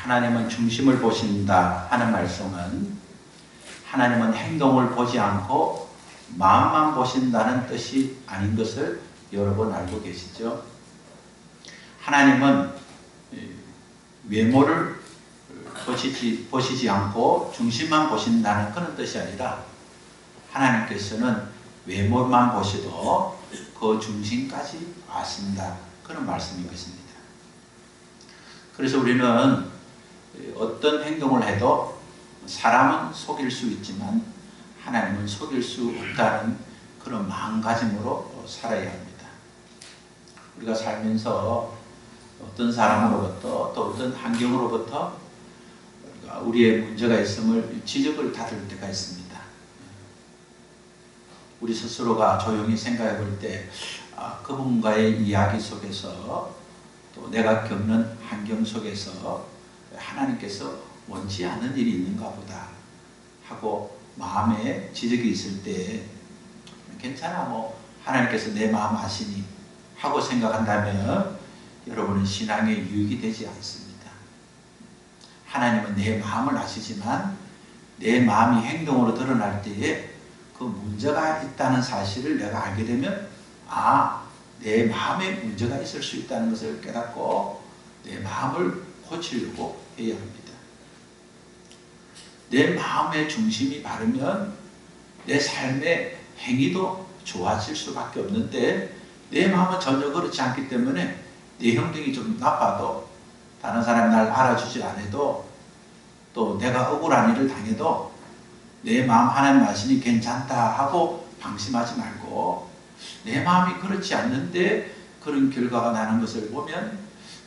하나님은 중심을 보신다 하는 말씀은 하나님은 행동을 보지 않고 마음만 보신다는 뜻이 아닌 것을 여러분 알고 계시죠? 하나님은 외모를 보시지 않고 중심만 보신다는 그런 뜻이 아니라 하나님께서는 외모만 보시도 그 중심까지 아신다, 그런 말씀인 것입니다. 그래서 우리는 어떤 행동을 해도 사람은 속일 수 있지만 하나님은 속일 수 없다는 그런 마음가짐으로 살아야 합니다. 우리가 살면서 어떤 사람으로부터 또 어떤 환경으로부터 우리의 문제가 있음을 지적을 받을 때가 있습니다. 우리 스스로가 조용히 생각해 볼 때 그분과의 이야기 속에서 또 내가 겪는 환경 속에서 하나님께서 원치 않는 일이 있는가 보다 하고 마음에 지적이 있을 때 괜찮아, 뭐 하나님께서 내 마음 아시니 하고 생각한다면 여러분은 신앙에 유익이 되지 않습니다. 하나님은 내 마음을 아시지만 내 마음이 행동으로 드러날 때에 그 문제가 있다는 사실을 내가 알게 되면 내 마음에 문제가 있을 수 있다는 것을 깨닫고 내 마음을 고치려고 해야 합니다. 내 마음의 중심이 바르면 내 삶의 행위도 좋아질 수밖에 없는데 내 마음은 전혀 그렇지 않기 때문에 내 행동이 좀 나빠도 다른 사람이 날 알아주지 않아도 또 내가 억울한 일을 당해도 내 마음 하나님 아시니 괜찮다 하고 방심하지 말고 내 마음이 그렇지 않는데 그런 결과가 나는 것을 보면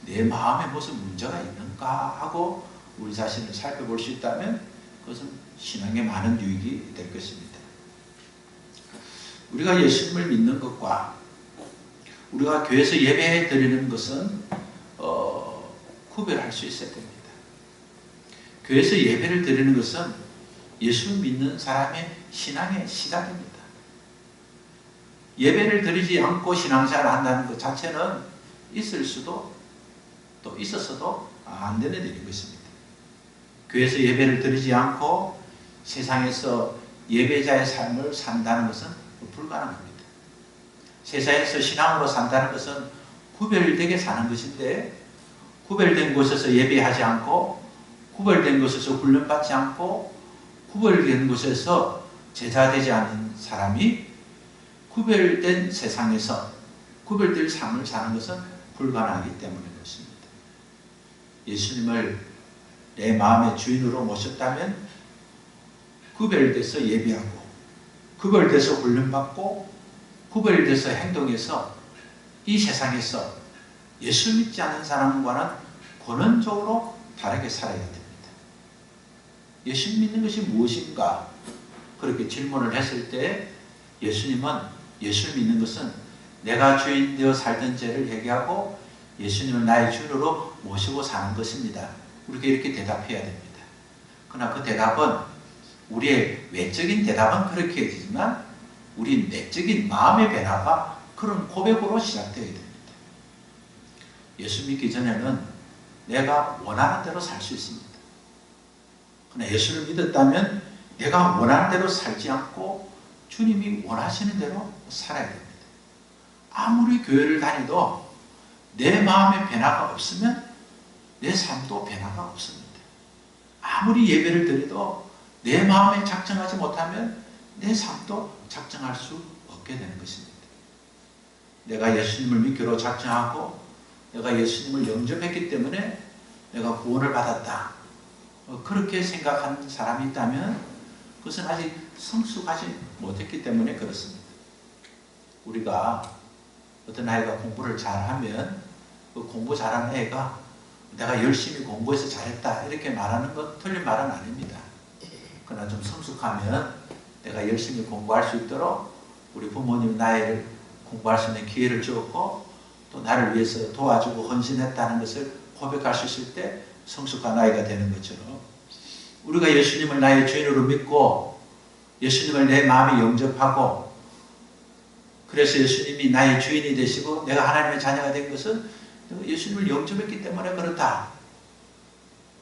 내 마음에 무슨 문제가 있는가 하고 우리 자신을 살펴볼 수 있다면 그것은 신앙에 많은 유익이 될 것입니다. 우리가 예수님을 믿는 것과 우리가 교회에서 예배 드리는 것은 구별할 수 있어야 됩니다. 교회에서 예배를 드리는 것은 예수 믿는 사람의 신앙의 시작입니다. 예배를 드리지 않고 신앙생활을 한다는 것 자체는 있을 수도 또 있었어도 안 되는 일인 것입니다. 교회에서 예배를 드리지 않고 세상에서 예배자의 삶을 산다는 것은 불가능합니다. 세상에서 신앙으로 산다는 것은 구별되게 사는 것인데 구별된 곳에서 예배하지 않고 구별된 곳에서 훈련받지 않고 구별된 곳에서 제자되지 않은 사람이 구별된 세상에서 구별될 삶을 사는 것은 불가능하기 때문에 그렇습니다. 예수님을 내 마음의 주인으로 모셨다면 구별돼서 예배하고 구별돼서 훈련받고 구별돼서 행동해서 이 세상에서 예수 믿지 않는 사람과는 권원적으로 다르게 살아야 됩니다. 예수 믿는 것이 무엇인가? 그렇게 질문을 했을 때 예수님은 예수를 믿는 것은 내가 주인 되어 살던 죄를 회개하고 예수님을 나의 주인으로 모시고 사는 것입니다. 우리가 이렇게 대답해야 됩니다. 그러나 그 대답은 우리의 외적인 대답은 그렇게 되지만 우리 내적인 마음의 변화가 그런 고백으로 시작되어야 됩니다. 예수 믿기 전에는 내가 원하는 대로 살 수 있습니다. 그러나 예수를 믿었다면 내가 원하는 대로 살지 않고 주님이 원하시는 대로 살아야 됩니다. 아무리 교회를 다녀도 내 마음의 변화가 없으면 내 삶도 변화가 없습니다. 아무리 예배를 드려도 내 마음에 작정하지 못하면 내 삶도 작정할 수 없게 되는 것입니다. 내가 예수님을 믿기로 작정하고 내가 예수님을 영접했기 때문에 내가 구원을 받았다. 그렇게 생각하는 사람이 있다면 그것은 아직 성숙하지 못했기 때문에 그렇습니다. 우리가 어떤 아이가 공부를 잘하면 그 공부 잘하는 애가 내가 열심히 공부해서 잘했다 이렇게 말하는 건 틀린 말은 아닙니다. 그러나 좀 성숙하면 내가 열심히 공부할 수 있도록 우리 부모님 나이를 공부할 수 있는 기회를 주었고 또 나를 위해서 도와주고 헌신했다는 것을 고백할 수 있을 때 성숙한 아이가 되는 것처럼 우리가 예수님을 나의 주인으로 믿고 예수님을 내 마음에 영접하고 그래서 예수님이 나의 주인이 되시고 내가 하나님의 자녀가 된 것은 예수님을 영접했기 때문에 그렇다.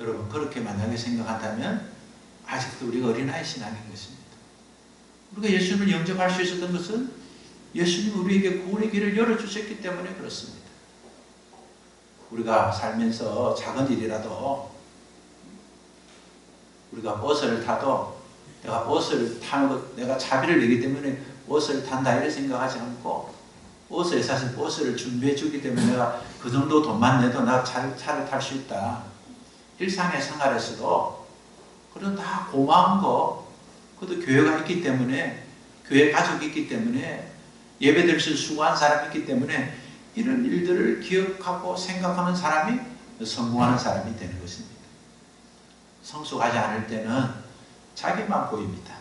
여러분 그렇게 만약에 생각한다면 아직도 우리가 어린아이 신앙인 것입니다. 우리가 예수님을 영접할 수 있었던 것은 예수님 우리에게 구원의 길을 열어주셨기 때문에 그렇습니다. 우리가 살면서 작은 일이라도 우리가 버스를 타도 내가 버스를 타는 것, 내가 차비를 내기 때문에 버스를 탄다 이렇게 생각하지 않고 버스에 사실 버스를 준비해 주기 때문에 내가 그 정도 돈만 내도 나 차를 탈 수 있다. 일상의 생활에서도 그런 다 고마운 거, 그것도 교회가 있기 때문에, 교회 가족이 있기 때문에, 예배드릴 수 수고한 사람이 있기 때문에 이런 일들을 기억하고 생각하는 사람이 성공하는 사람이 되는 것입니다. 성숙하지 않을 때는 자기만 보입니다.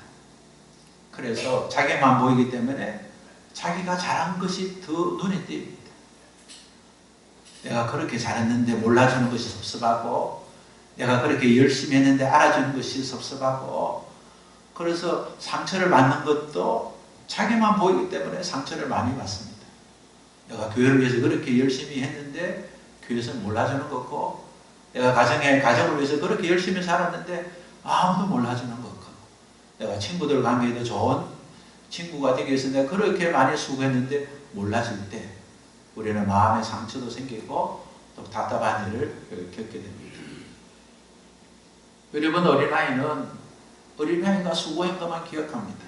그래서 자기만 보이기 때문에 자기가 잘한 것이 더 눈에 띕니다. 내가 그렇게 잘했는데 몰라주는 것이 섭섭하고, 내가 그렇게 열심히 했는데 알아주는 것이 섭섭하고, 그래서 상처를 받는 것도 자기만 보이기 때문에 상처를 많이 받습니다. 내가 교회를 위해서 그렇게 열심히 했는데 교회에서 몰라주는 거고, 내가 가정을 위해서 그렇게 열심히 살았는데 아무도 몰라주는 거고, 내가 친구들 관계에도 좋은 친구가 되기 위해서 내가 그렇게 많이 수고했는데 몰라줄 때 우리는 마음의 상처도 생기고 또 답답한 일을 겪게 됩니다. 여러분, 어린아이가 수고한 것만 기억합니다.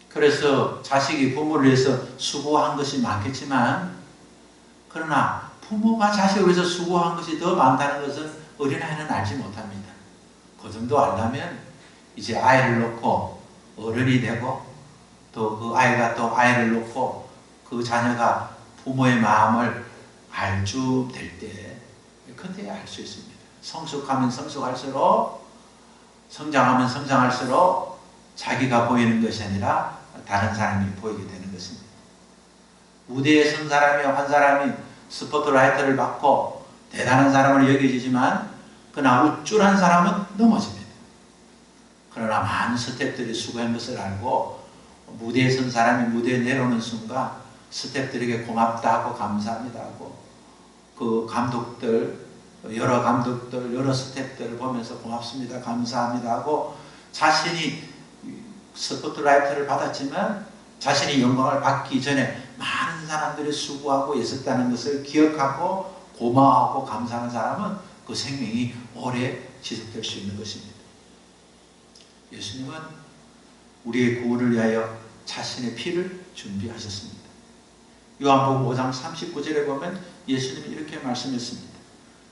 그래서 자식이 부모를 위해서 수고한 것이 많겠지만, 그러나 부모가 자식을 위해서 수고한 것이 더 많다는 것은 어린아이는 알지 못합니다. 그 정도 알려면 이제 아이를 놓고 어른이 되고, 또 그 아이가 또 아이를 놓고 그 자녀가 부모의 마음을 알 줄 될 때, 그때야 알 수 있습니다. 성숙하면 성숙할수록, 성장하면 성장할수록 자기가 보이는 것이 아니라 다른 사람이 보이게 되는 것입니다. 무대에 선 사람이 한 사람이 스포트라이트를 받고 대단한 사람을 여겨지지만, 그러나 우쭐한 사람은 넘어집니다. 그러나 많은 스태프들이 수고한 것을 알고 무대에 선 사람이 무대에 내려오는 순간 스태프들에게 고맙다 하고 감사합니다 하고, 그 감독들, 여러 스태프들을 보면서 고맙습니다, 감사합니다 하고, 자신이 스포트라이트를 받았지만 자신이 영광을 받기 전에 많은 사람들이 수고하고 있었다는 것을 기억하고 고마워하고 감사하는 사람은 그 생명이 오래 지속될 수 있는 것입니다. 예수님은 우리의 구원을 위하여 자신의 피를 준비하셨습니다. 요한복음 5장 39절에 보면 예수님이 이렇게 말씀했습니다.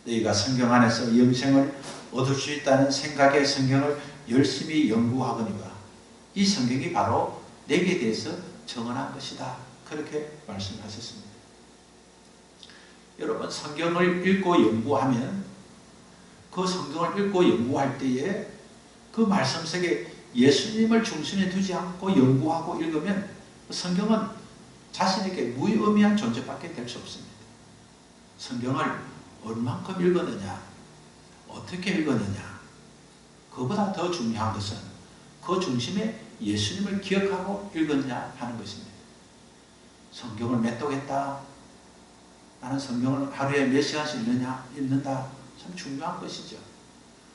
너희가 성경 안에서 영생을 얻을 수 있다는 생각의 성경을 열심히 연구하거니와 이 성경이 바로 내게 대해서 정언한 것이다. 그렇게 말씀하셨습니다. 여러분, 성경을 읽고 연구하면, 그 성경을 읽고 연구할 때에 그 말씀 속에 예수님을 중심에 두지 않고 연구하고 읽으면 성경은 자신에게 무의미한 존재밖에 될 수 없습니다. 성경을 얼만큼 읽었느냐, 어떻게 읽었느냐, 그보다 더 중요한 것은 그 중심에 예수님을 기억하고 읽었냐 하는 것입니다. 성경을 몇 독했다, 나는 성경을 하루에 몇 시간씩 읽는다, 참 중요한 것이죠.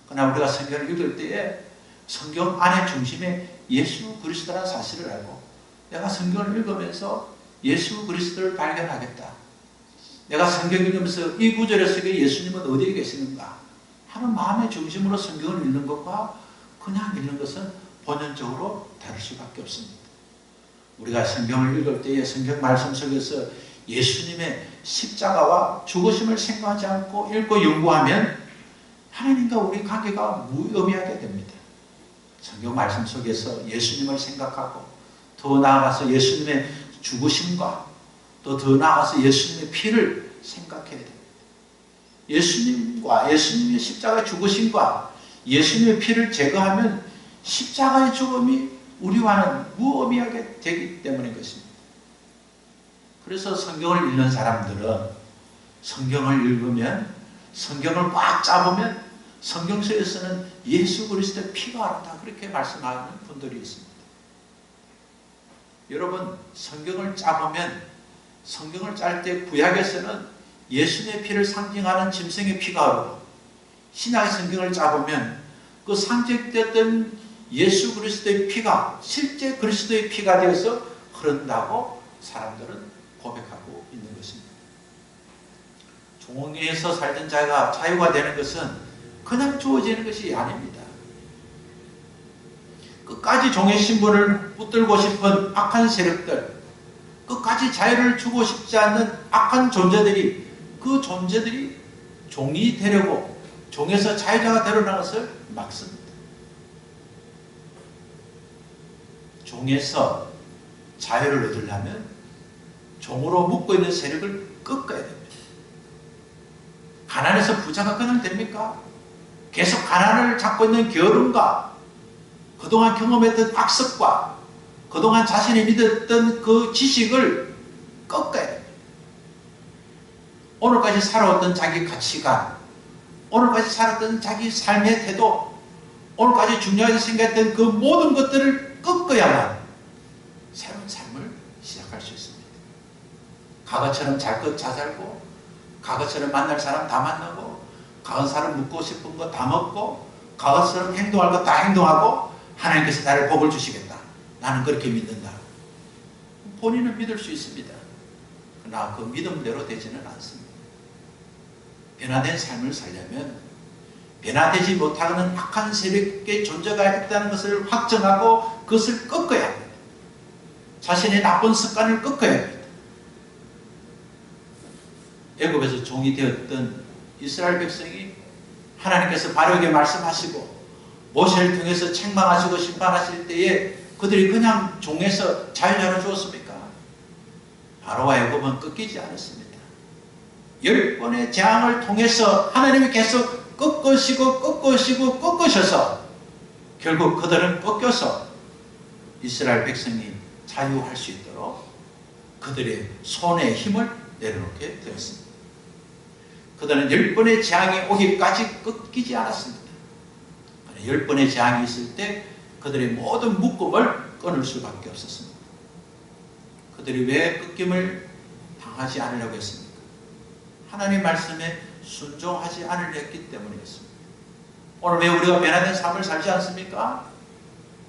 그러나 우리가 성경을 읽을 때에 성경 안의 중심에 예수 그리스도라는 사실을 알고, 내가 성경을 읽으면서 예수 그리스도를 발견하겠다, 내가 성경을 읽으면서 이 구절에 속에 예수님은 어디에 계시는가 하는 마음의 중심으로 성경을 읽는 것과 그냥 읽는 것은 본연적으로 다를 수밖에 없습니다. 우리가 성경을 읽을 때에 성경 말씀 속에서 예수님의 십자가와 죽으심을 생각하지 않고 읽고 연구하면 하나님과 우리 관계가 무의미하게 됩니다. 성경 말씀 속에서 예수님을 생각하고, 더 나아가서 예수님의 죽으심과 또 더 나아가서 예수님의 피를 생각해야 됩니다. 예수님의 십자가의 죽으심과 예수님의 피를 제거하면 십자가의 죽음이 우리와는 무의미하게 되기 때문인 것입니다. 그래서 성경을 읽는 사람들은 성경을 읽으면, 성경을 꽉 잡으면 성경 속에서는 예수 그리스도의 피가 알았다, 그렇게 말씀하는 분들이 있습니다. 여러분, 성경을 짜보면, 성경을 짤 때 구약에서는 예수님의 피를 상징하는 짐승의 피가 흐르고, 신약의 성경을 짜보면 그 상징되었던 예수 그리스도의 피가 실제 그리스도의 피가 되어서 흐른다고 사람들은 고백하고 있는 것입니다. 종에서 살던 자가 자유가 되는 것은 그냥 주어지는 것이 아닙니다. 끝까지 종의 신분을 붙들고 싶은 악한 세력들, 끝까지 자유를 주고 싶지 않는 악한 존재들이, 그 존재들이 종이 되려고 종에서 자유자가 되려는 것을 막습니다. 종에서 자유를 얻으려면 종으로 묶고 있는 세력을 꺾어야 됩니다. 가난해서 부자가 그냥 됩니까? 계속 가난을 잡고 있는 게으름과 그동안 경험했던 악습과 그동안 자신이 믿었던 그 지식을 꺾어야 됩니다. 오늘까지 살아왔던 자기 가치관, 오늘까지 살았던 자기 삶의 태도, 오늘까지 중요하게 생각했던 그 모든 것들을 꺾어야만 새로운 삶을 시작할 수 있습니다. 과거처럼 잘 것 잘 살고, 과거처럼 만날 사람 다 만나고, 과거처럼 먹고 싶은 거 다 먹고, 과거처럼 행동할 거 다 행동하고, 하나님께서 나를 복을 주시겠다. 나는 그렇게 믿는다. 본인은 믿을 수 있습니다. 그러나 그 믿음대로 되지는 않습니다. 변화된 삶을 살려면 변화되지 못하는 악한 세력의 존재가 있다는 것을 확정하고 그것을 꺾어야 합니다. 자신의 나쁜 습관을 꺾어야 합니다. 애굽에서 종이 되었던 이스라엘 백성이 하나님께서 바로에게 말씀하시고 모세를 통해서 책망하시고 심판하실 때에 그들이 그냥 종에서 자유자로 주었습니까? 바로와 애굽은 꺾이지 않았습니다. 10번의 재앙을 통해서 하나님이 계속 꺾으셔서 결국 그들은 꺾여서 이스라엘 백성이 자유할 수 있도록 그들의 손에 힘을 내려놓게 되었습니다. 그들은 10번의 재앙이 오기까지 꺾이지 않았습니다. 10번의 재앙이 있을 때 그들의 모든 묶음을 끊을 수밖에 없었습니다. 그들이 왜 꺾임을 당하지 않으려고 했습니까? 하나님 말씀에 순종하지 않으려 했기 때문이었습니다. 오늘 왜 우리가 변화된 삶을 살지 않습니까?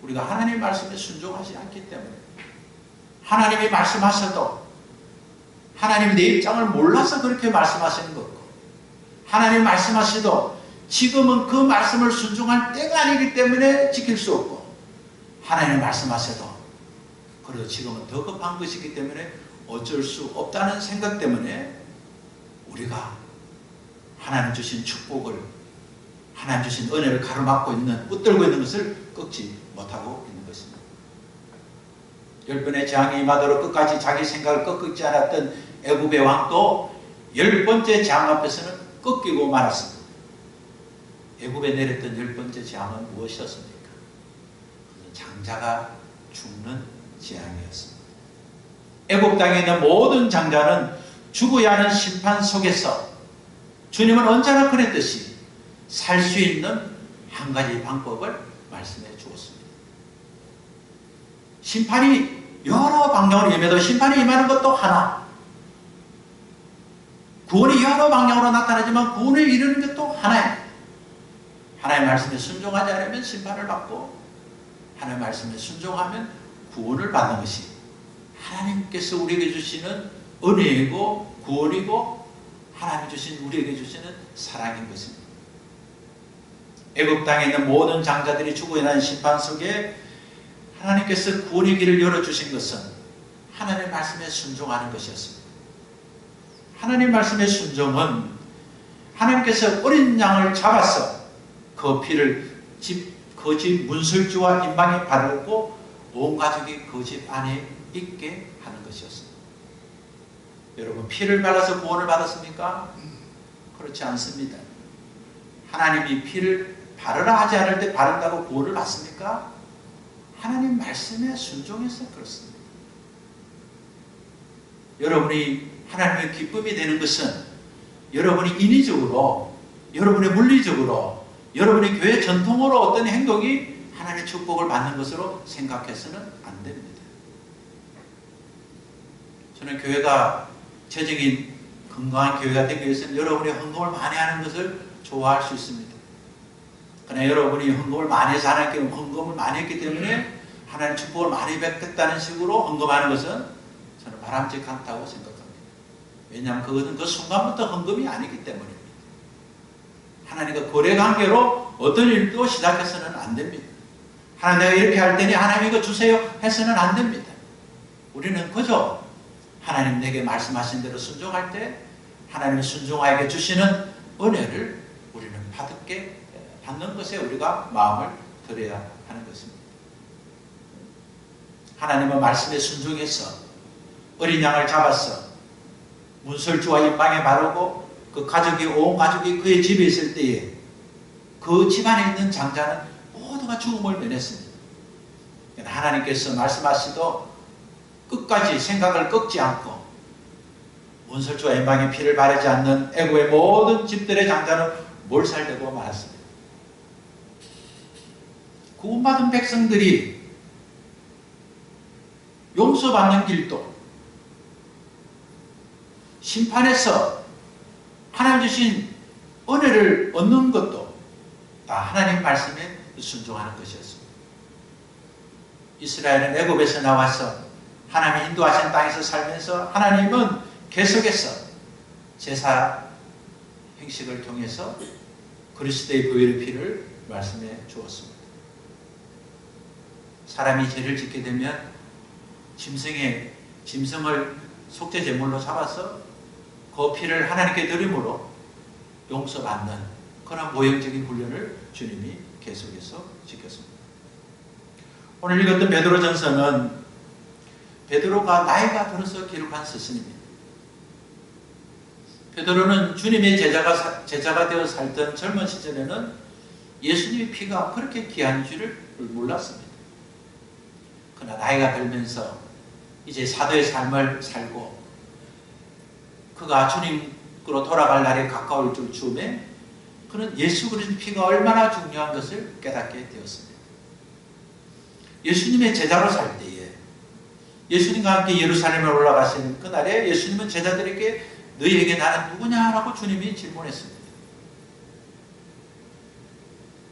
우리가 하나님 말씀에 순종하지 않기 때문에. 하나님이 말씀하셔도 하나님이 내 입장을 몰라서 그렇게 말씀하시는 거고, 하나님 말씀하셔도 지금은 그 말씀을 순종할 때가 아니기 때문에 지킬 수 없고, 하나님 말씀하셔도 그래도 지금은 더 급한 것이기 때문에 어쩔 수 없다는 생각 때문에 우리가 하나님 주신 축복을, 하나님 주신 은혜를 가로막고 있는, 붙들고 있는 것을 꺾지 못하고 있는 것입니다. 10번의 재앙이 임하도록 끝까지 자기 생각을 꺾지 않았던 애굽의 왕도 10번째 재앙 앞에서는 꺾이고 말았습니다. 애굽에 내렸던 10번째 재앙은 무엇이었습니까? 장자가 죽는 재앙이었습니다. 애굽 땅에 있는 모든 장자는 죽어야 하는 심판 속에서 주님은 언제나 그랬듯이 살 수 있는 한 가지 방법을 말씀해 주었습니다. 심판이 여러 방향으로 임해도 심판이 임하는 것도 하나, 구원이 여러 방향으로 나타나지만 구원을 이루는 것도 하나입니다. 하나님의 말씀에 순종하지 않으면 심판을 받고, 하나님의 말씀에 순종하면 구원을 받는 것이 하나님께서 우리에게 주시는 은혜이고 구원이고 하나님 주신 우리에게 주시는 사랑인 것입니다. 애굽 땅에 있는 모든 장자들이 죽어야 하는 심판 속에 하나님께서 구원의 길을 열어주신 것은 하나님의 말씀에 순종하는 것이었습니다. 하나님의 말씀의 순종은 하나님께서 어린 양을 잡아서 그 피를 그 집 문설주와 임방에 바르고 온 가족이 그 집 안에 있게 하는 것이었습니다. 여러분, 피를 발라서 구원을 받았습니까? 그렇지 않습니다. 하나님이 피를 바르라 하지 않을 때 바른다고 구원을 받습니까? 하나님 말씀에 순종해서 그렇습니다. 여러분이 하나님의 기쁨이 되는 것은 여러분이 인위적으로, 여러분의 물리적으로, 여러분의 교회 전통으로 어떤 행동이 하나님의 축복을 받는 것으로 생각해서는 안 됩니다. 저는 교회가 재정인 건강한 교회가 되기 위해서는 여러분이 헌금을 많이 하는 것을 좋아할 수 있습니다. 그러나 여러분이 헌금을 많이 해서 하나님께 헌금을 많이 했기 때문에 하나님 축복을 많이 받겠다는 식으로 헌금하는 것은 저는 바람직하지 않다고 생각합니다. 왜냐하면 그것은 그 순간부터 헌금이 아니기 때문입니다. 하나님과 거래관계로 어떤 일도 시작해서는 안 됩니다. 하나님 내가 이렇게 할 테니 하나님 이거 주세요 해서는 안 됩니다. 우리는 그저 하나님 내게 말씀하신 대로 순종할 때 하나님이 순종하게 주시는 은혜를 우리는 받는 것에 우리가 마음을 들여야 하는 것입니다. 하나님의 말씀에 순종해서 어린 양을 잡아서 문설주와 임방에 바르고 온 가족이 그의 집에 있을 때에 그 집안에 있는 장자는 모두가 죽음을 면했습니다. 하나님께서 말씀하시도 끝까지 생각을 꺾지 않고 문설주와 임방에 피를 바르지 않는 애국의 모든 집들의 장자는 몰살되고 말았습니다. 구원받은 백성들이 용서받는 길도 심판에서 하나님 주신 은혜를 얻는 것도 다 하나님 말씀에 순종하는 것이었습니다. 이스라엘은 애굽에서 나와서 하나님이 인도하신 땅에서 살면서 하나님은 계속해서 제사 행식을 통해서 그리스도의 보혈의 피를 말씀해 주었습니다. 사람이 죄를 짓게 되면 짐승을 속죄 제물로 잡아서 그 피를 하나님께 드림으로 용서받는 그런 모형적인 훈련을 주님이 계속해서 지켰습니다. 오늘 읽었던 베드로전서는 베드로가 나이가 들어서 기록한 서신입니다. 베드로는 주님의 제자가 되어 살던 젊은 시절에는 예수님의 피가 그렇게 귀한 줄을 몰랐습니다. 그러나 나이가 들면서 이제 사도의 삶을 살고 그가 주님으로 돌아갈 날이 가까울 즈음에 그는 예수 그리스도의 피가 얼마나 중요한 것을 깨닫게 되었습니다. 예수님의 제자로 살 때에 예수님과 함께 예루살렘에 올라가시는 그날에 예수님은 제자들에게 너희에게 나는 누구냐라고 주님이 질문했습니다.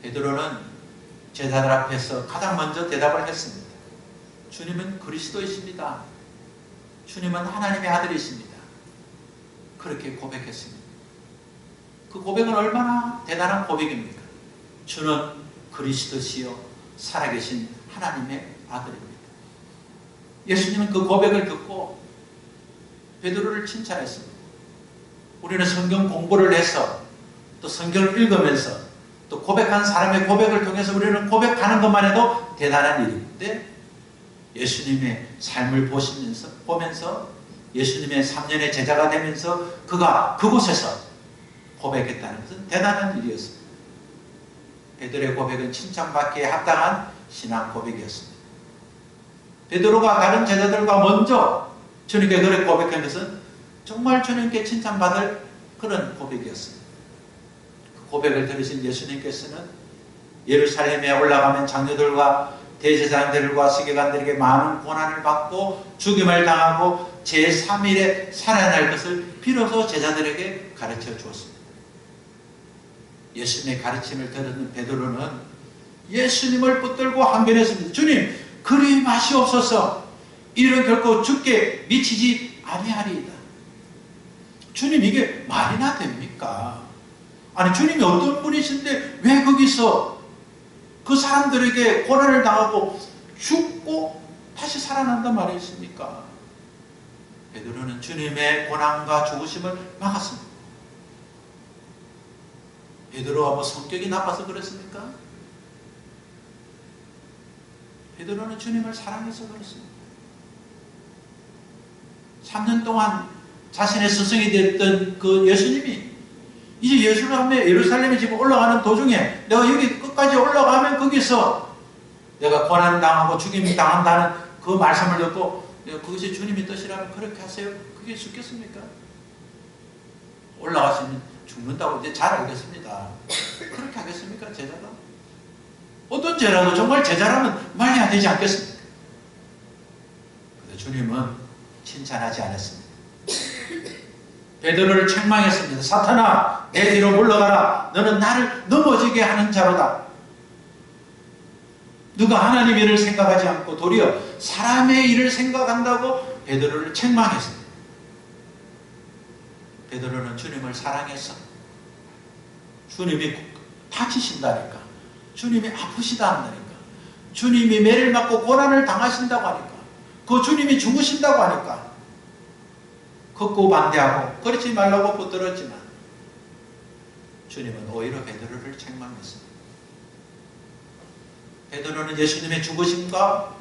베드로는 제자들 앞에서 가장 먼저 대답을 했습니다. 주님은 그리스도이십니다. 주님은 하나님의 아들이십니다. 그렇게 고백했습니다. 그 고백은 얼마나 대단한 고백입니까? 주는 그리스도시요 살아계신 하나님의 아들입니다. 예수님은 그 고백을 듣고 베드로를 칭찬했습니다. 우리는 성경 공부를 해서 또 성경을 읽으면서 또 고백한 사람의 고백을 통해서 우리는 고백하는 것만 해도 대단한 일인데 예수님의 삶을 보면서 예수님의 3년의 제자가 되면서 그가 그곳에서 고백했다는 것은 대단한 일이었습니다. 베드로의 고백은 칭찬받기에 합당한 신앙 고백이었습니다. 베드로가 다른 제자들과 먼저 주님께 그렇게 고백한 것은 정말 주님께 칭찬받을 그런 고백이었습니다. 그 고백을 들으신 예수님께서는 예루살렘에 올라가면 장로들과 대제사장들과 서기관들에게 많은 고난을 받고 죽임을 당하고 제3일에 살아날 것을 비로소 제자들에게 가르쳐 주었습니다. 예수님의 가르침을 들은 베드로는 예수님을 붙들고 항변했습니다. 주님, 그리 마시옵소서. 이는 결코 죽게 미치지 아니하리이다. 주님, 이게 말이나 됩니까? 아니, 주님이 어떤 분이신데 왜 거기서 그 사람들에게 고난을 당하고 죽고 다시 살아난단 말이십니까? 베드로는 주님의 고난과 죽으심을 막았습니다. 베드로가 뭐 성격이 나빠서 그랬습니까? 베드로는 주님을 사랑해서 그렇습니다. 3년 동안 자신의 스승이 됐던 그 예수님이 이제 예루살렘에 지금 올라가는 도중에 내가 여기 끝까지 올라가면 거기서 내가 고난당하고 죽임이 당한다는 그 말씀을 듣고 그것이 주님의 뜻이라면 그렇게 하세요. 그게 죽겠습니까? 올라가시면 죽는다고 이제 잘 알겠습니다. 그렇게 하겠습니까? 제자가? 어떤 죄라도 정말 제자라면 말해야 되지 않겠습니까? 그런데 주님은 칭찬하지 않았습니다. 베드로를 책망했습니다. 사탄아, 내 뒤로 물러가라. 너는 나를 넘어지게 하는 자로다. 누가 하나님의 일을 생각하지 않고 도리어 사람의 일을 생각한다고 베드로를 책망했습니다. 베드로는 주님을 사랑해서 주님이 다치신다니까, 주님이 아프시다 한다니까, 주님이 매를 맞고 고난을 당하신다고 하니까, 그 주님이 죽으신다고 하니까 걷고 반대하고 그렇지 말라고 붙들었지만 주님은 오히려 베드로를 책망했습니다. 베드로는 예수님의 죽으심과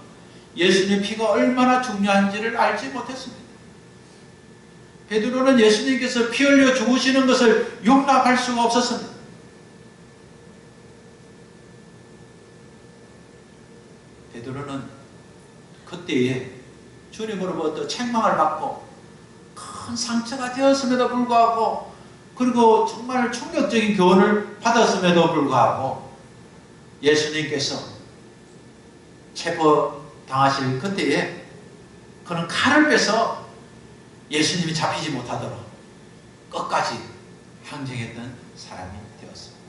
예수님의 피가 얼마나 중요한지를 알지 못했습니다. 베드로는 예수님께서 피 흘려 죽으시는 것을 용납할 수가 없었습니다. 베드로는 그때에 주님으로부터 책망을 받고 큰 상처가 되었음에도 불구하고, 그리고 정말 충격적인 교훈을 받았음에도 불구하고 예수님께서 체포당하실 그때에 그는 칼을 빼서 예수님이 잡히지 못하도록 끝까지 항쟁했던 사람이 되었습니다.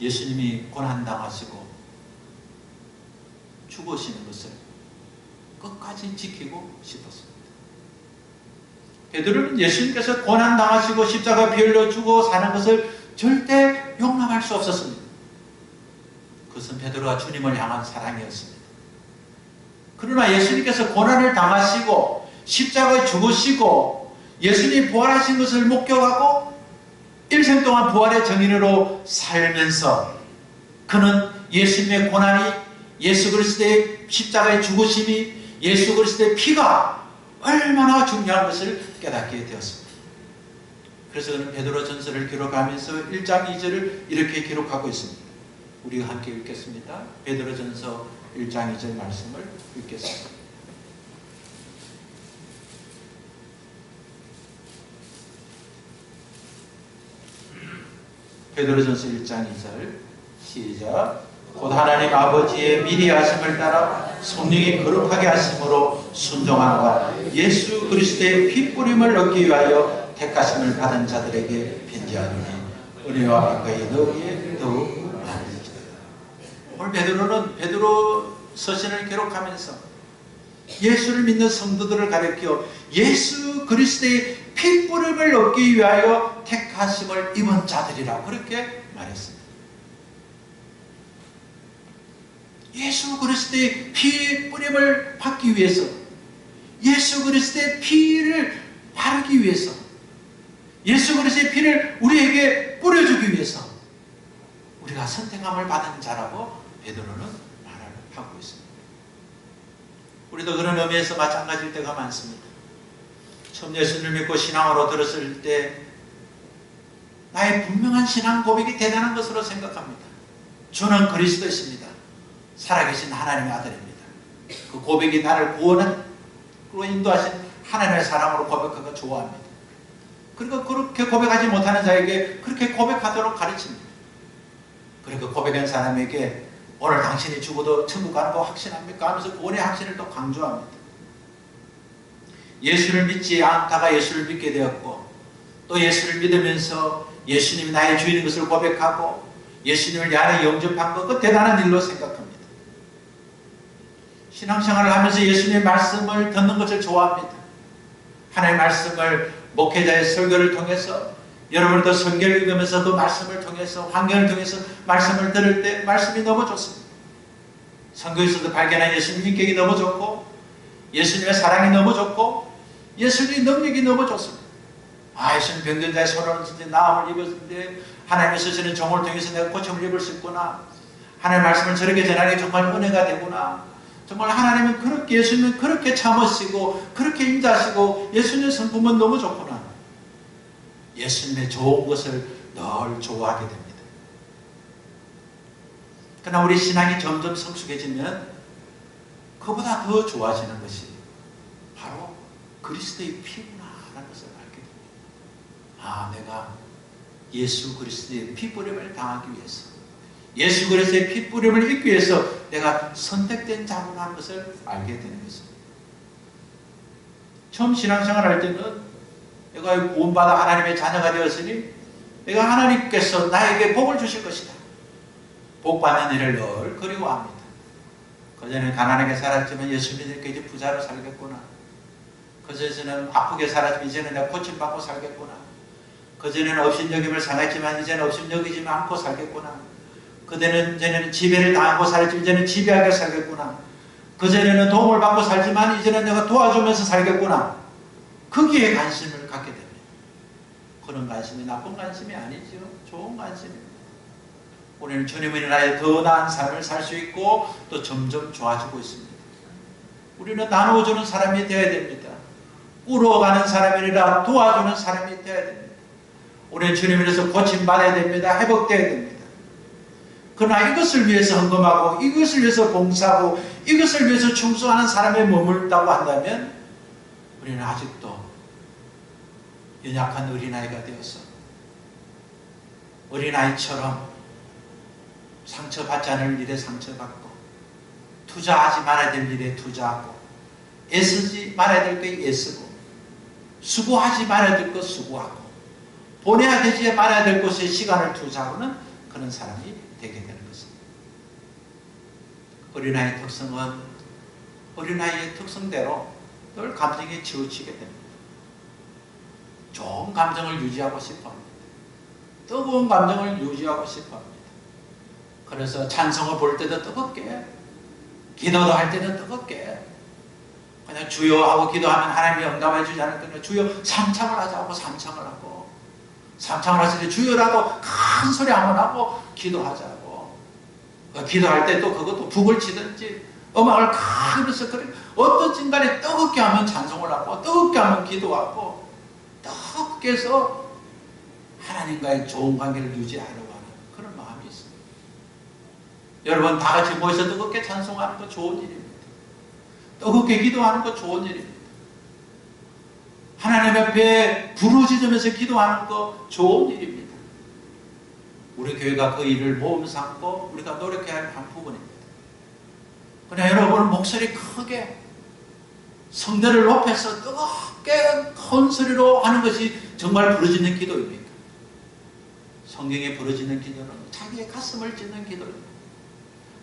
예수님이 고난당하시고 죽으시는 것을 끝까지 지키고 싶었습니다. 베드로는 예수님께서 고난당하시고 십자가 피 흘려 죽어 사는 것을 절대 용납할 수 없었습니다. 그것은 베드로가 주님을 향한 사랑이었습니다. 그러나 예수님께서 고난을 당하시고 십자가에 죽으시고 예수님이 부활하신 것을 목격하고 일생 동안 부활의 증인으로 살면서 그는 예수님의 고난이, 예수 그리스도의 십자가의 죽으심이, 예수 그리스도의 피가 얼마나 중요한 것을 깨닫게 되었습니다. 그래서 그는 베드로 전서를 기록하면서 1장 2절을 이렇게 기록하고 있습니다. 우리가 함께 읽겠습니다. 베드로 전서 1장 2절 말씀을 읽겠습니다. 베드로전서 1장 2절 시작. 곧 하나님 아버지의 미리 하심을 따라 성령이 거룩하게 하심으로 순종함과 예수 그리스도의 피 뿌림을 얻기 위하여 택하심을 받은 자들에게 편지하노니 은혜와 평강이 너희에 더욱 많으리라. 오늘 베드로는 베드로 서신을 기록하면서 예수를 믿는 성도들을 가리켜 예수 그리스도의 피 뿌림을 얻기 위하여 택하심을 입은 자들이라 그렇게 말했습니다. 예수 그리스도의 피 뿌림을 받기 위해서, 예수 그리스도의 피를 바르기 위해서, 예수 그리스도의 피를 우리에게 뿌려주기 위해서 우리가 선택함을 받은 자라고 베드로는 말을 하고 있습니다. 우리도 그런 의미에서 마찬가지일 때가 많습니다. 처음 예수를 믿고 신앙으로 들었을 때 나의 분명한 신앙 고백이 대단한 것으로 생각합니다. 주는 그리스도이십니다. 살아계신 하나님의 아들입니다. 그 고백이 나를 구원으로 인도하신 하나님의 사랑으로 고백하고 좋아합니다. 그리고 그렇게 고백하지 못하는 자에게 그렇게 고백하도록 가르칩니다. 그리고 고백한 사람에게 오늘 당신이 죽어도 천국 가는 거 확신합니까? 하면서 구원의 확신을 또 강조합니다. 예수를 믿지 않다가 예수를 믿게 되었고, 또 예수를 믿으면서 예수님이 나의 주인인 것을 고백하고 예수님을 내 안에 영접한 것, 그 대단한 일로 생각합니다. 신앙생활을 하면서 예수님의 말씀을 듣는 것을 좋아합니다. 하나님의 말씀을 목회자의 설교를 통해서, 여러분도 성경을 읽으면서 그 말씀을 통해서, 환경을 통해서 말씀을 들을 때 말씀이 너무 좋습니다. 성경에서도 발견한 예수님 인격이 너무 좋고, 예수님의 사랑이 너무 좋고, 예수님의 능력이 너무 좋습니다. 예수님 병든자의 손을 얹을 때 나음을 입었는데 하나님의 쓰시는 종을 통해서 내가 고침을 입을 수 있구나. 하나님의 말씀을 저렇게 전하는 게 정말 은혜가 되구나. 정말 하나님은 그렇게, 예수님은 그렇게 참으시고 그렇게 인자하시고 예수님의 성품은 너무 좋구나. 예수님의 좋은 것을 늘 좋아하게 됩니다. 그러나 우리 신앙이 점점 성숙해지면 그보다 더 좋아지는 것이 바로 그리스도의 피구나 라는 것을 알게 됩니다. 내가 예수 그리스도의 피뿌림을 당하기 위해서, 예수 그리스도의 피뿌림을 입기 위해서 내가 선택된 자구나 하는 것을 알게 되는 것입니다. 처음 신앙생활 할 때는 내가 구원받아 하나님의 자녀가 되었으니 내가 하나님께서 나에게 복을 주실 것이다. 복 받는 일을 늘 그리워합니다. 그전에는 가난하게 살았지만 예수 믿으니까 이제 부자로 살겠구나. 그전에는 아프게 살았지만 이제는 내가 고침받고 살겠구나. 그전에는 업신여김을 당했지만 이제는 업신여기지 않고 살겠구나. 그전에는 지배를 당하고 살았지만 이제는 지배하게 살겠구나. 그전에는 도움을 받고 살지만 이제는 내가 도와주면서 살겠구나. 거기에 관심을 갖게 됩니다. 그런 관심이 나쁜 관심이 아니죠. 좋은 관심입니다. 우리는 주님의 나라에 더 나은 삶을 살 수 있고 또 점점 좋아지고 있습니다. 우리는 나누어주는 사람이 되어야 됩니다. 울어가는 사람이 아니라 도와주는 사람이 되어야 됩니다. 우리는 주님에서 고침받아야 됩니다. 회복되어야 됩니다. 그러나 이것을 위해서 헌금하고 이것을 위해서 봉사하고 이것을 위해서 충성하는 사람에 머물다고 한다면 우리는 아직도 연약한 어린아이가 되어서 어린아이처럼 상처받지 않을 일에 상처받고 투자하지 말아야 될 일에 투자하고 애쓰지 말아야 될 것에 애쓰고 수고하지 말아야 될 것 수고하고 보내야 되지 말아야 될 곳에 시간을 투자하고는 그런 사람이 되게 되는 것입니다. 어린아이의 특성은 어린아이의 특성대로 늘 감정에 치우치게 됩니다. 좋은 감정을 유지하고 싶어합니다. 뜨거운 감정을 유지하고 싶어합니다. 그래서 찬송을 볼 때도 뜨겁게, 기도도 할 때도 뜨겁게, 그냥 주여 하고 기도하면 하나님이 응답해 주지 않을 거냐. 주여 삼창을 하자고 삼창을 하고, 삼창을 하실 때 주여라도 큰 소리 한번 하고 기도하자고. 기도할 때 또 그것도 북을 치든지 음악을 크게 해서 그래. 어떤 간에 뜨겁게 하면 찬송을 하고 뜨겁게 하면 기도하고 뜨겁게 해서 하나님과의 좋은 관계를 유지하려고 하는 그런 마음이 있습니다. 여러분 다 같이 모여서 뜨겁게 찬송하는 거 좋은 일입니다. 뜨겁게 기도하는 거 좋은 일입니다. 하나님 앞에 부르짖으면서 기도하는 거 좋은 일입니다. 우리 교회가 그 일을 모험 삼고 우리가 노력해야 할 한 부분입니다. 그러나 여러분 목소리 크게 성대를 높여서 뜨겁게 큰 소리로 하는 것이 정말 부르짖는 기도입니까? 성경에 부르짖는 기도는 자기의 가슴을 찢는 기도입니다.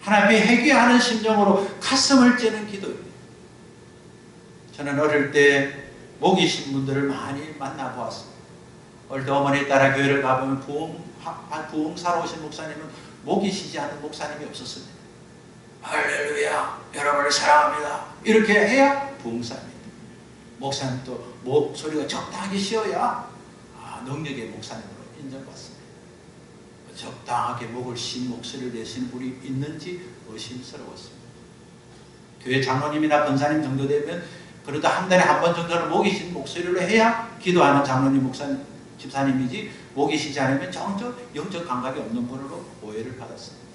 하나님의 회개하는 심정으로 가슴을 찌는 기도입니다. 저는 어릴 때 목이 신 분들을 많이 만나보았습니다. 어릴 때 어머니 따라 교회를 가보면 부흥사로 오신 목사님은 목이 쉬지 않는 목사님이 없었습니다. 할렐루야, 여러분을 사랑합니다. 이렇게 해야 부흥사입니다. 목사님도 목소리가 적당하게 쉬어야 능력의 목사님으로 인정받습니다. 적당하게 목을 쉰 목소리를 내시는 분이 있는지 의심스러웠습니다. 교회 장로님이나 권사님 정도 되면 그래도 한 달에 한 번 정도는 목이 쉰 목소리로 해야 기도하는 장로님, 목사님, 집사님이지 목이 쉬지 않으면 영적 감각이 없는 분으로 오해를 받았습니다.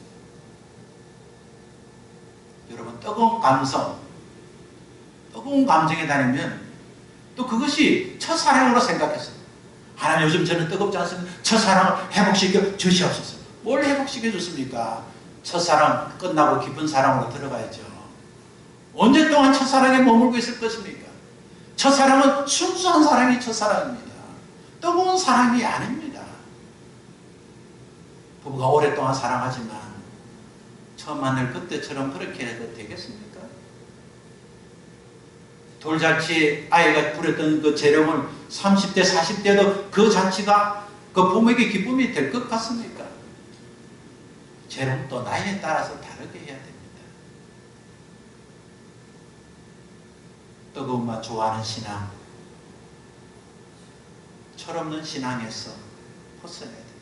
여러분 뜨거운 감성, 뜨거운 감정에 다니면 또 그것이 첫사랑으로 생각했어요. 하나님 요즘 저는 뜨겁지 않습니다. 첫사랑을 회복시켜 주시옵소서. 뭘 회복시켜 줬습니까? 첫사랑 끝나고 깊은 사랑으로 들어가야죠. 언제 동안 첫사랑에 머물고 있을 것입니까? 첫사랑은 순수한 사랑이 첫사랑입니다. 뜨거운 사랑이 아닙니다. 부부가 오랫동안 사랑하지만 처음 만날 그때처럼 그렇게 해도 되겠습니까? 돌잔치 아이가 부렸던 그 재롱을 30대 40대도 그 잔치가 그 부모에게 기쁨이 될 것 같습니까? 재롱도 나이에 따라서 다르게 해야 됩니다. 뜨거움만 좋아하는 신앙, 철없는 신앙에서 벗어나야 됩니다.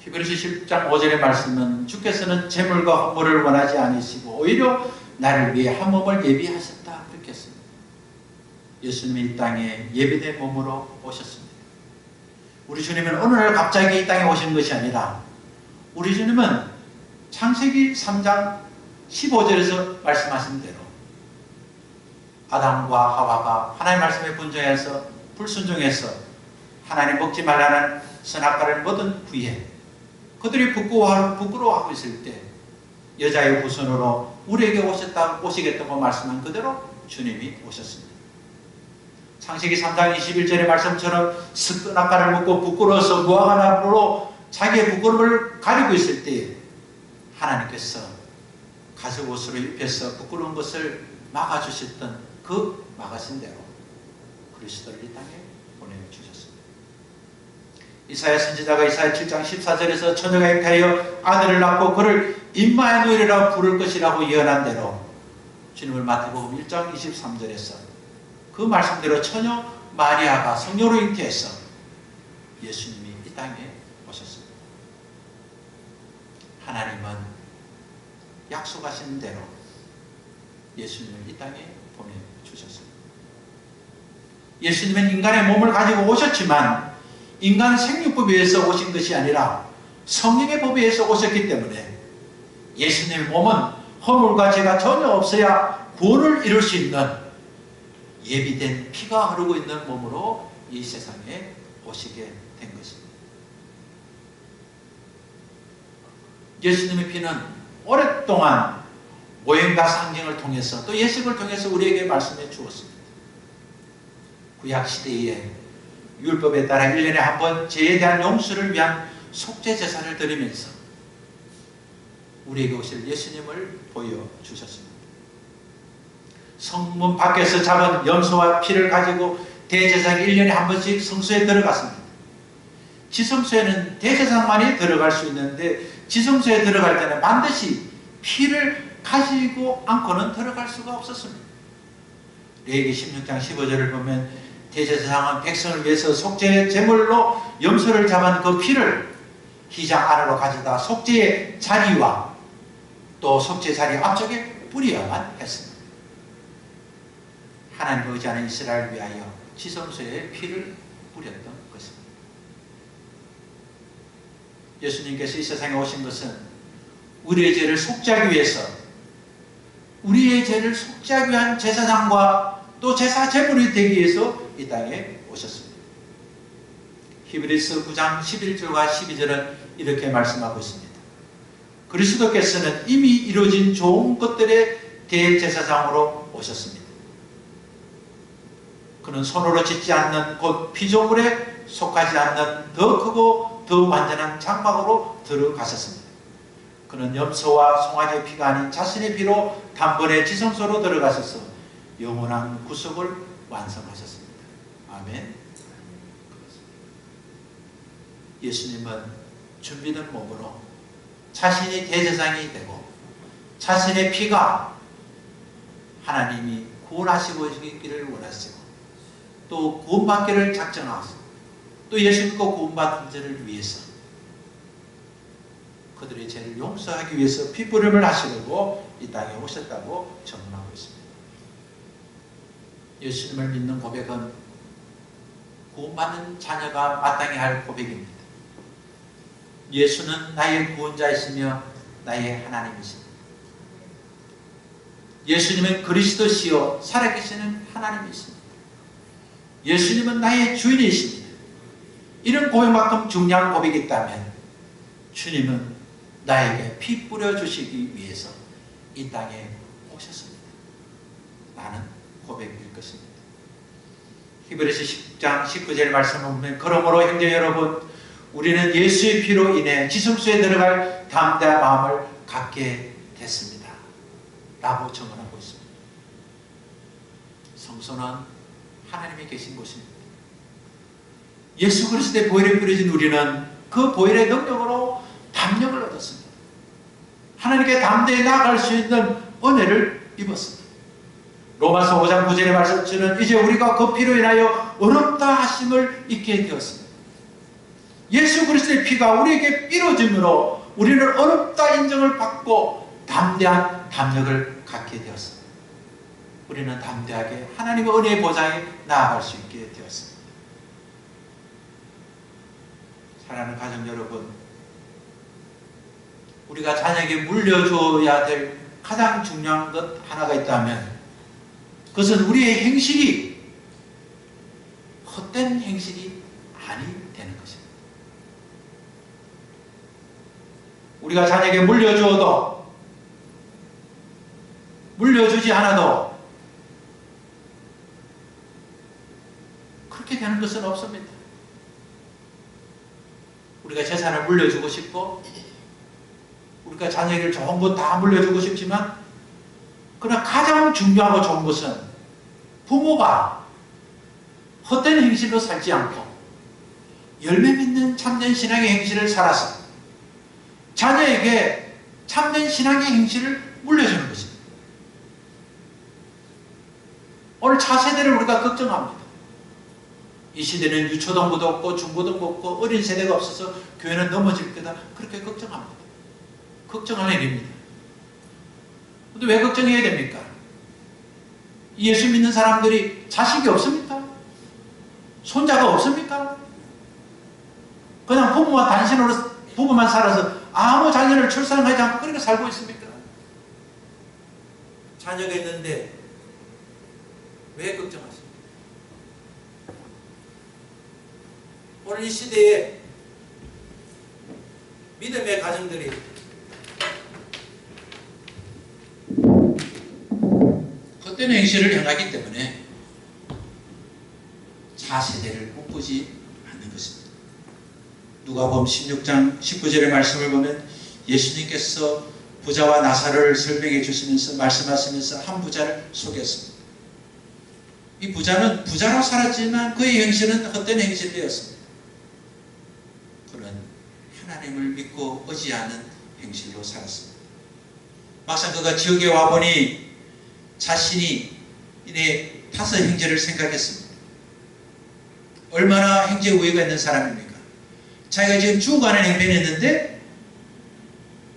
히브리서 10장 5절의 말씀은 주께서는 재물과 헌물을 원하지 않으시고 오히려 나를 위해 한 몸을 예비하셨다 그렇게 했습니다. 예수님이 이 땅에 예비된 몸으로 오셨습니다. 우리 주님은 어느 날 갑자기 이 땅에 오신 것이 아니라 우리 주님은 창세기 3장 15절에서 말씀하신 대로 아담과 하와가 하나님의 말씀에 분쟁해서 불순종해서 하나님 먹지 말라는 선악과를 먹은 후에 그들이 부끄러워하고 있을 때 여자의 후손으로 우리에게 오시겠다고 말씀한 그대로 주님이 오셨습니다. 창세기 3장 21절의 말씀처럼 스크나카를 먹고 부끄러워서 무화과 나무로 자기의 부끄러움을 가리고 있을 때에 하나님께서 가죽옷으로 입혀서 부끄러운 것을 막아주셨던 그 막으신 대로 그리스도를 이 땅에 보내주셨습니다. 이사야 선지자가 이사야 7장 14절에서 처녀가 잉태하여 아들을 낳고 그를 임마누엘이라고 부를 것이라고 예언한 대로 주님을 마태복음 1장 23절에서 그 말씀대로 처녀 마리아가 성녀로 잉태해서 예수님이 이 땅에 오셨습니다. 하나님은 약속하신 대로 예수님을 이 땅에 보내주셨습니다. 예수님은 인간의 몸을 가지고 오셨지만 인간 생육법에 의해서 오신 것이 아니라 성령의 법에 의해서 오셨기 때문에 예수님의 몸은 허물과 죄가 전혀 없어야 구원을 이룰 수 있는 예비된 피가 흐르고 있는 몸으로 이 세상에 오시게 된 것입니다. 예수님의 피는 오랫동안 모형과 상징을 통해서 또 예식을 통해서 우리에게 말씀해 주었습니다. 구약시대에 율법에 따라 1년에 한 번 죄에 대한 용서를 위한 속죄 제사를 드리면서 우리에게 오실 예수님을 보여주셨습니다. 성문 밖에서 잡은 염소와 피를 가지고 대제사장이 1년에 한 번씩 성소에 들어갔습니다. 지성소에는 대제사장만이 들어갈 수 있는데 지성소에 들어갈 때는 반드시 피를 가지고 않고는 들어갈 수가 없었습니다. 레위기 16장 15절을 보면 대제사장은 백성을 위해서 속죄 제물로 염소를 잡은 그 피를 휘장 안으로 가져다 속죄의 자리와 또 속죄 자리 앞쪽에 뿌려야만 했습니다. 하나님을 의지하는 이스라엘을 위하여 지성소에 피를 뿌렸던 것입니다. 예수님께서 이 세상에 오신 것은 우리의 죄를 속죄하기 위해서 우리의 죄를 속죄하기 위한 제사장과 또 제사 제물이 되기 위해서 이 땅에 오셨습니다. 히브리서 9장 11절과 12절은 이렇게 말씀하고 있습니다. 그리스도께서는 이미 이루어진 좋은 것들의 대제사장으로 오셨습니다. 그는 손으로 짓지 않는 곧 피조물에 속하지 않는 더 크고 더 완전한 장막으로 들어가셨습니다. 그는 염소와 송아지의 피가 아닌 자신의 피로 단번에 지성소로 들어가셔서 영원한 구속을 완성하셨습니다. 아멘. 예수님은 준비된 몸으로 자신이 대제사장이 되고 자신의 피가 하나님이 구원하시고 있기를 원하시고 또 구원받기를 작정하시고 또 예수 믿고 구원받은 자를 위해서 그들의 죄를 용서하기 위해서 피부름을 하시려고 이 땅에 오셨다고 전하고 있습니다. 예수님을 믿는 고백은 구원받는 자녀가 마땅히 할 고백입니다. 예수는 나의 구원자이시며 나의 하나님이십니다. 예수님은 그리스도시요 살아계시는 하나님이십니다. 예수님은 나의 주인이십니다. 이런 고백만큼 중요한 고백이 있다면 주님은 나에게 피 뿌려주시기 위해서 이 땅에 오셨습니다. 라는 고백일 것입니다. 히브리서 10장 19절 말씀을 보면 그러므로 형제 여러분 우리는 예수의 피로 인해 지성소에 들어갈 담대한 마음을 갖게 됐습니다. 라고 증언하고 있습니다. 성소는 하나님이 계신 곳입니다. 예수 그리스도의 보혈에 뿌려진 우리는 그 보혈의 능력으로 담력을 얻었습니다. 하나님께 담대히 나아갈 수 있는 은혜를 입었습니다. 로마서 5장 9절의 말씀처럼 이제 우리가 그 피로 인하여 어렵다 하심을 잊게 되었습니다. 예수 그리스도의 피가 우리에게 뿌려짐으로 우리는 어렵다 인정을 받고 담대한 담력을 갖게 되었습니다. 우리는 담대하게 하나님의 은혜의 보좌에 나아갈 수 있게 되었습니다. 사랑하는 가정 여러분, 우리가 자녀에게 물려줘야 될 가장 중요한 것 하나가 있다면 그것은 우리의 행실이 헛된 행실이 아니 되는 것입니다. 우리가 자녀에게 물려주어도 물려주지 않아도 그렇게 되는 것은 없습니다. 우리가 재산을 물려주고 싶고 우리가 자녀에게 좋은 것 다 물려주고 싶지만 그러나 가장 중요하고 좋은 것은 부모가 헛된 행실로 살지 않고 열매 맺는 참된 신앙의 행실을 살아서 자녀에게 참된 신앙의 행실을 물려주는 것입니다. 오늘 차세대를 우리가 걱정합니다. 이 시대는 유초등부도 없고 중고등부 없고 어린 세대가 없어서 교회는 넘어질 거다. 그렇게 걱정합니다. 걱정할 일입니다. 근데 왜 걱정해야 됩니까? 예수 믿는 사람들이 자식이 없습니까? 손자가 없습니까? 그냥 부부만 단신으로 부부만 살아서 아무 자녀를 출산하지 않고 그렇게 살고 있습니까? 자녀가 있는데 왜 걱정하십니까? 오늘 이 시대에 믿음의 가정들이 헛된 행실을 행하기 때문에 차세대를 꿈꾸지 않는 것입니다. 누가복음 16장 19절의 말씀을 보면 예수님께서 부자와 나사로를 설명해 주시면서 말씀하시면서 한 부자를 소개했습니다. 이 부자는 부자로 살았지만 그의 행실은 헛된 행실이었습니다. 그는 하나님을 믿고 의지하는 행실로 살았습니다. 막상 그가 지옥에 와보니 자신이 이내 다섯 형제를 생각했습니다. 얼마나 형제 우애가 있는 사람입니까? 자기가 지금 죽어가는 형편이 있는데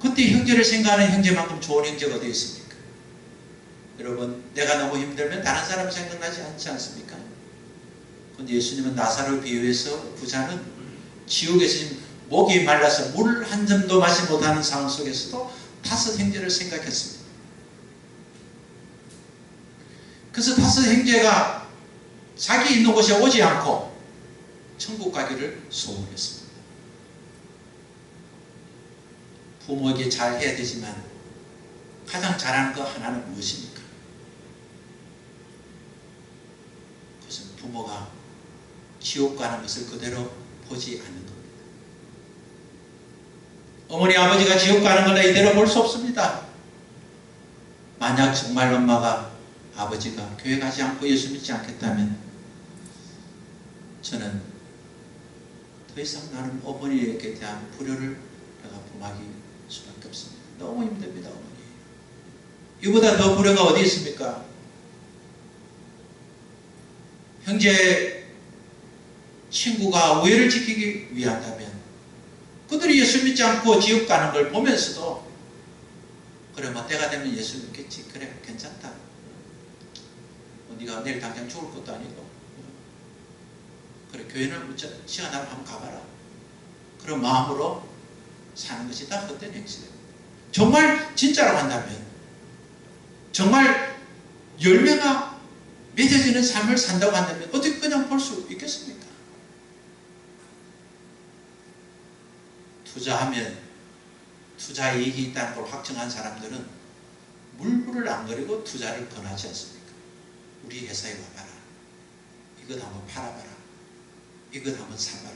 그때 형제를 생각하는 형제만큼 좋은 형제가 어디 있습니까? 여러분, 내가 너무 힘들면 다른 사람 생각나지 않지 않습니까? 근데 예수님은 나사로 비유해서 부자는 지옥에서 지금 목이 말라서 물 한 점도 마시 못하는 상황 속에서도 다섯 형제를 생각했습니다. 그래서 다섯 형제가 자기 있는 곳에 오지 않고 천국 가기를 소원했습니다. 부모에게 잘해야 되지만 가장 잘하는 거 하나는 무엇입니까? 그것은 부모가 지옥 가는 것을 그대로 보지 않는 겁니다. 어머니 아버지가 지옥 가는 걸 이대로 볼 수 없습니다. 만약 정말 엄마가 아버지가 교회 가지 않고 예수 믿지 않겠다면 저는 더 이상 나는 어머니에게 대한 불효를 내가 범하기 수밖에 없습니다. 너무 힘듭니다. 어머니. 이보다 더 불효가 어디 있습니까? 형제 친구가 우애를 지키기 위한다면 그들이 예수 믿지 않고 지옥 가는 걸 보면서도 그래 뭐 때가 되면 예수 믿겠지. 그래 괜찮다. 네가 내일 당장 죽을 것도 아니고 그래 교회는 시간 나면 한번 가봐라. 그런 마음으로 사는 것이 다 헛된 행실이에요. 정말 진짜로 한다면 정말 열매가 맺어지는 삶을 산다고 한다면 어떻게 그냥 볼 수 있겠습니까? 투자하면 투자 이익이 있다는 걸 확정한 사람들은 물불을 안 가리고 투자를 권하지 않습니까? 우리 회사에 와봐라. 이것 한번 팔아봐라. 이것 한번 사봐라.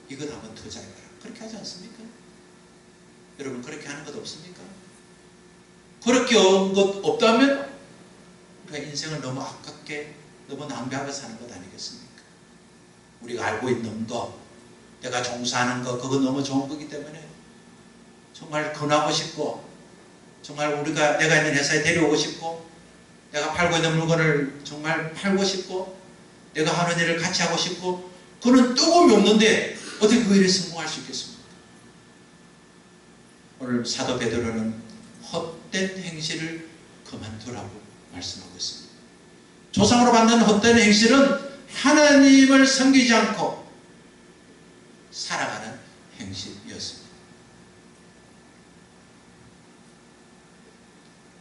이것 한번 투자해봐라. 그렇게 하지 않습니까? 여러분 그렇게 하는 것 없습니까? 그렇게 한 것 없다면 우리가 인생을 너무 아깝게 너무 낭비하고 사는 것 아니겠습니까? 우리가 알고 있는 거 내가 종사하는 거 그거 너무 좋은 거기 때문에 정말 권하고 싶고 정말 우리가 내가 있는 회사에 데려오고 싶고 내가 팔고 있는 물건을 정말 팔고 싶고 내가 하는 일을 같이 하고 싶고 그는 뜨거움이 없는데 어떻게 그 일에 성공할 수 있겠습니까? 오늘 사도 베드로는 헛된 행실을 그만두라고 말씀하고 있습니다. 조상으로 받는 헛된 행실은 하나님을 섬기지 않고 살아가는 행실이었습니다.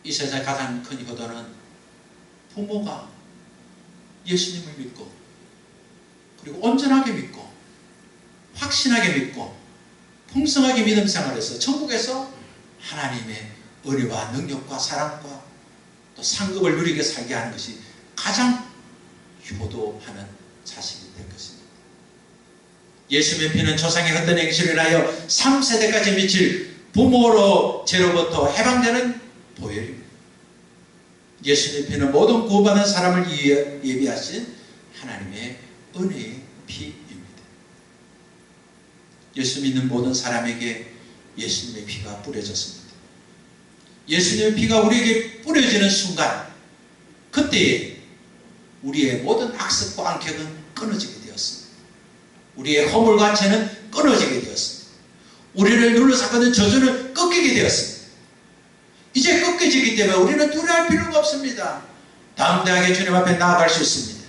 이 세상의 가장 큰 효도는 부모가 예수님을 믿고 그리고 온전하게 믿고 확신하게 믿고 풍성하게 믿음 생활해서 천국에서 하나님의 은혜와 능력과 사랑과 또 상급을 누리게 살게 하는 것이 가장 효도하는 자식이 될 것입니다. 예수님의 피는 조상의 헛된 행실을 인하여 3세대까지 미칠 부모로 죄로부터 해방되는 보혈입니다. 예수님의 피는 모든 구원받은 사람을 예비하신 하나님의 은혜의 피입니다. 예수 믿는 모든 사람에게 예수님의 피가 뿌려졌습니다. 예수님의 피가 우리에게 뿌려지는 순간, 그때에 우리의 모든 악습과 안격은 끊어지게 되었습니다. 우리의 허물과 죄는 끊어지게 되었습니다. 우리를 눌러잡는 저주는 꺾이게 되었습니다. 이제 꺾여지기 때문에 우리는 두려워할 필요가 없습니다. 담대하게 주님 앞에 나아갈 수 있습니다.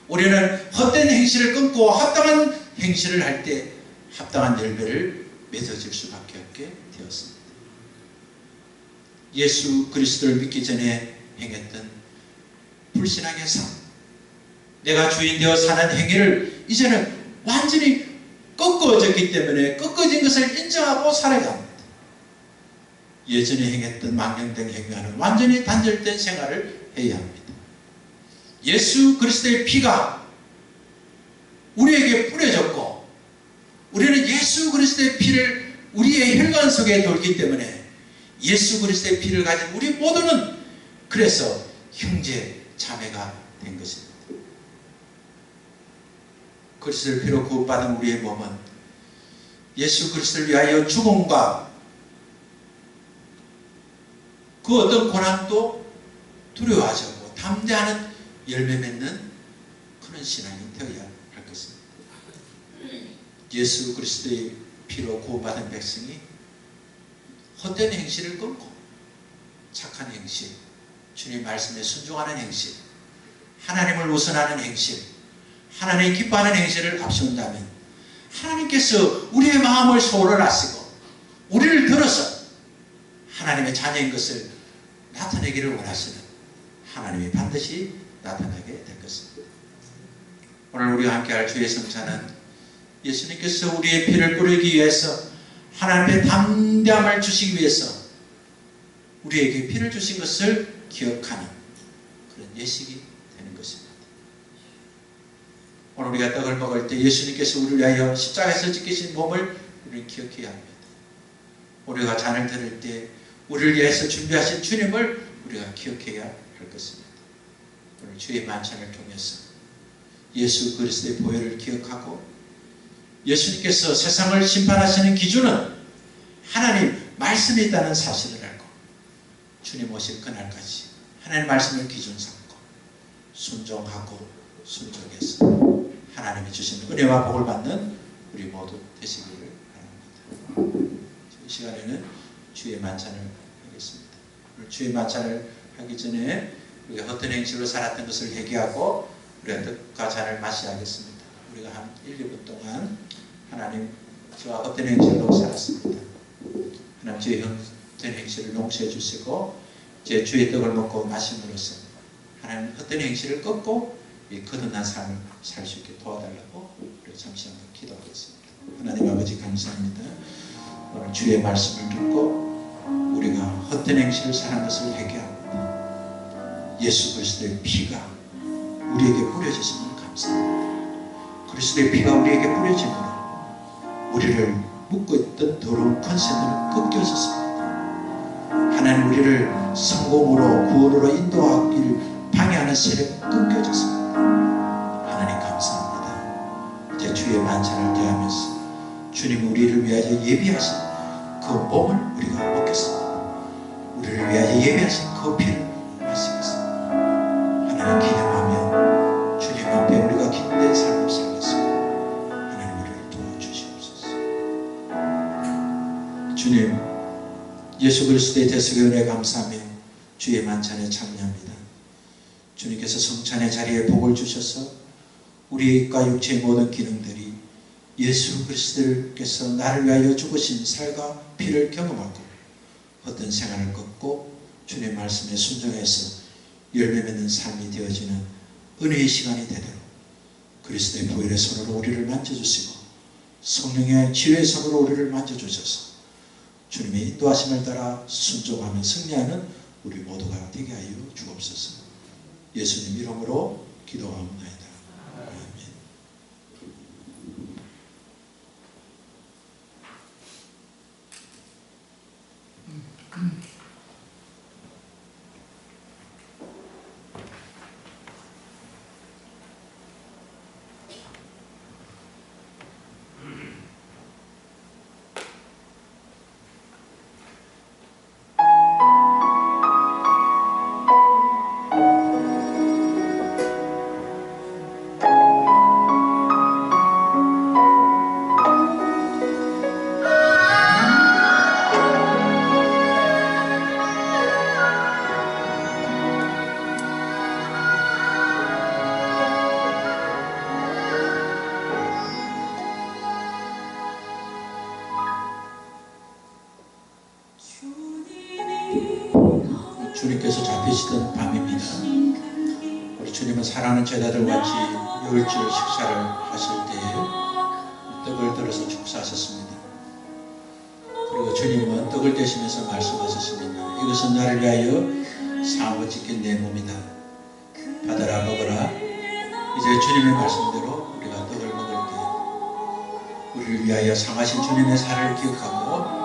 우리는 헛된 행실을 끊고 합당한 행실을 할 때 합당한 열매를 맺어질 수밖에 없게 되었습니다. 예수 그리스도를 믿기 전에 행했던 불신앙의 삶, 내가 주인 되어 사는 행위를 이제는 완전히 꺾어졌기 때문에 꺾어진 것을 인정하고 살아야 합니다. 예전에 행했던 망령된 행위와는 완전히 단절된 생활을 해야 합니다. 예수 그리스도의 피가 우리에게 뿌려졌고, 우리는 예수 그리스도의 피를 우리의 혈관 속에 돌기 때문에 예수 그리스도의 피를 가진 우리 모두는 그래서 형제 자매가 된 것입니다. 그리스도의 피로 구원받은 우리의 몸은 예수 그리스도를 위하여 죽음과 그 어떤 고난도 두려워하지 않고 담대하는 열매 맺는 그런 신앙이 되어야 할 것입니다. 예수 그리스도의 피로 구원받은 백성이 헛된 행실을 끊고 착한 행실, 주님 말씀에 순종하는 행실, 하나님을 우선하는 행실, 하나님 기뻐하는 행실을 앞세운다면 하나님께서 우리의 마음을 소홀을 하시고 우리를 들어서 하나님의 자녀인 것을 나타내기를 원하시는 하나님이 반드시 나타나게 될 것입니다. 오늘 우리가 함께할 주의 성찬은 예수님께서 우리의 피를 뿌리기 위해서 하나님의 담대함을 주시기 위해서 우리에게 피를 주신 것을 기억하는 그런 예식이 되는 것입니다. 오늘 우리가 떡을 먹을 때 예수님께서 우리를 위하여 십자가에서 지키신 몸을 우리는 기억해야 합니다. 우리가 잔을 들을 때 우리를 위해서 준비하신 주님을 우리가 기억해야 할 것입니다. 오늘 주의 만찬을 통해서 예수 그리스도의 보혈을 기억하고 예수님께서 세상을 심판하시는 기준은 하나님 말씀이 있다는 사실을 알고 주님 오실 그날까지 하나님 말씀을 기준 삼고 순종하고 순종해서 하나님이 주신 은혜와 복을 받는 우리 모두 되시기를 바랍니다. 이 시간에는 주의 만찬을 하겠습니다. 오늘 주의 만찬을 하기 전에 우리가 어떤 행실로 살았던 것을 회개하고 우리가 떡과 잔을 마셔야 하겠습니다. 우리가 한 1, 2분 동안 하나님 저와 어떤 행실로 살았습니다. 하나님 저의 어떤 행실을 용서해 주시고 제 주의 떡을 먹고 마심으로써 하나님 어떤 행실을 끊고 이 거듭난 삶을 살 수 있게 도와달라고 우리 잠시 한번 기도하겠습니다. 하나님 아버지 감사합니다. 오늘 주의 말씀을 듣고 우리가 헛된 행실을 사는 것을 회개합니다. 예수 그리스도의 피가 우리에게 뿌려졌음을 감사합니다. 그리스도의 피가 우리에게 뿌려짐으로 우리를 묶고 있던 더러운 컨셉들은 끊겨졌습니다. 하나님 우리를 성공으로 구원으로 인도하기를 방해하는 세력은 끊겨졌습니다. 하나님 감사합니다. 이제 주의 만찬을 대하면서 주님 우리를 위하여 예비하신 그 몸을 우리가 먹겠습니다. 우리를 위하여 예비하신 그 피를 마시겠습니다. 하나님 기념하며 주님 앞에 우리가 기쁜 삶을 살겠습니다. 하나님 우리를 도와주시옵소서. 주님 예수 그리스도의 대속의 은혜에 감사하며 주의 만찬에 참여합니다. 주님께서 성찬의 자리에 복을 주셔서 우리의 입과 육체의 모든 기능들이 예수 그리스도께서 나를 위하여 죽으신 살과 피를 경험하고 어떤 생활을 걷고 주님 말씀에 순종해서 열매 맺는 삶이 되어지는 은혜의 시간이 되도록 그리스도의 보혈의 손으로 우리를 만져주시고 성령의 치유의 손으로 우리를 만져주셔서 주님의 인도하심을 따라 순종하며 승리하는 우리 모두가 되게 하여 주옵소서. 예수님 이름으로 기도합니다. 아멘. 주님께서 잡히시던 밤입니다. 우리 주님은 사랑하는 제자들과 같이 유월절 식사를 하실 때에 떡을 들어서 축사하셨습니다. 그리고 주님은 떡을 떼시면서 말씀하셨습니다. 이것은 나를 위하여 상하고 찢긴 내 몸이다. 받아라 먹어라. 이제 주님의 말씀대로 우리가 떡을 먹을 때 우리를 위하여 상하신 주님의 살을 기억하고